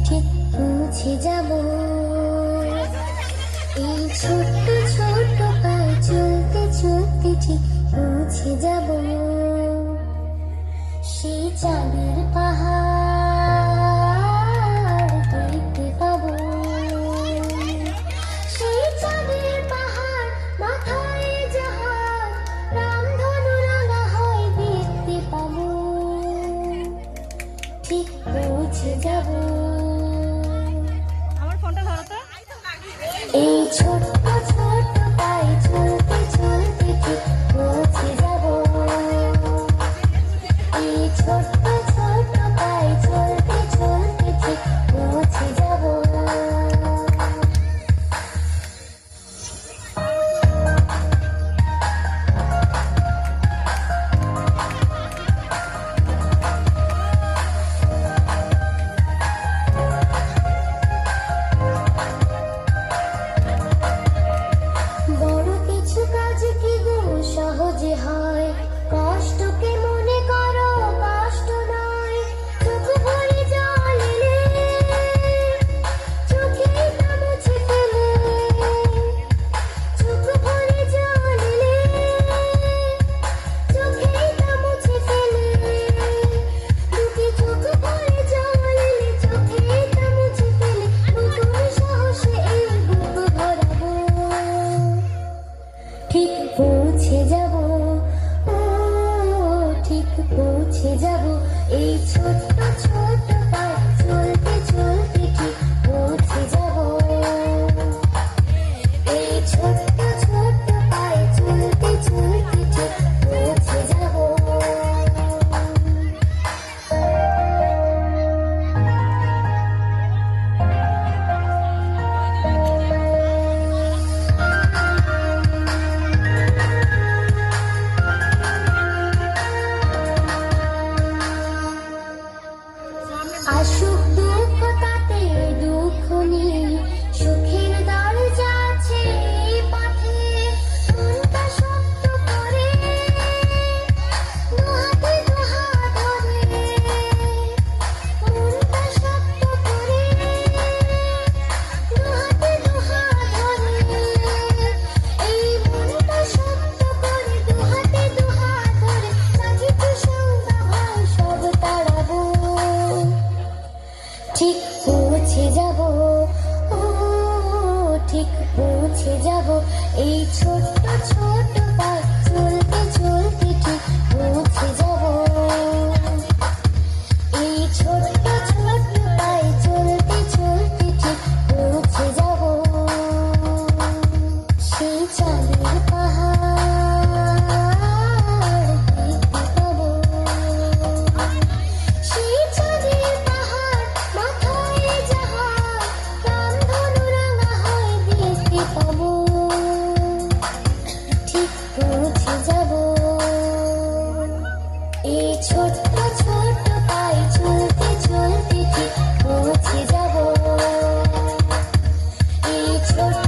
ঠিক পৌঁছে যাব। এই ছোট্ট ছোট্ট পায়ে চলতে চলতে ঠিক পৌঁছে যাব। সেই চাঁদের পাহাড় দেখতে পাবো। সেই চাঁদের পাহাড় মাথায় জাহাজ, রামধনু রাঙা হয় দেখতে পাবো। ঠিক পৌঁছে যাব। এই ছোট্ট ছোট্ট পায়ে চলতে চলতে ঠিক পৌঁছে যাব। এই ছোট্ট ছোট্ট পায়ে চলতে চলতে ঠিক পৌঁছে যাব। বড় কিছু কাজ কি গো সহজে হয়, কষ্টকে মনে করো কষ্ট নয়। চোখ ভরে জল এলে চোখে তা মুছে ফেলে। চোখ ভরে জল এলে চোখে তা মুছে ফেলে। দুটি চোখ ভরে জল এলে চোখে তা মুছে ফেলে। নতুন সাহসে এই বুক ভরাবো। ঠিক পৌঁছে যাব, ও ঠিক পৌঁছে যাব। এই ছোট্ট ছোট্ট পায়ে চলতে চলতে ঠিক পৌঁছে যাব। এই ছোট্ট ছোট্ট পায়ে চলতে চলতে ঠিক পৌঁছে যাব। আসুক দুঃখ তাতে দুঃখ নিয়ে সুখের দরজা আছে এই পথে। মনটা শক্ত করে দুহাতে দুহাত ধরে। মনটা শক্ত করে দুহাতে দুহাত ধরে। এই মনটা শক্ত করে দুহাতে দুহাত ধরে। যা কিছু শঙ্কা ভয় সব তাড়াবো। ঠিক পৌঁছে যাব, ও ঠিক পৌঁছে যাব। এই ছোট্ট ছোট্ট পায়ে চলতে চলতে ঠিক পৌঁছে যাব। এই ছোট্ট ছোট্ট পায়ে চলতে চলতে ঠিক পৌঁছে যাব। সেই চাঁদের পাহাড় দেখতে পাবো। সেই চাঁদের পাহাড় মাথায় জাহাজ, রামধনু রাঙা হয় দেখতে পাবো। ঠিক পৌঁছে যাব। এই ছোট্ট ছোট্ট পায়ে চলতে চলতে ঠিক পৌঁছে যাব। এই ছোট্ট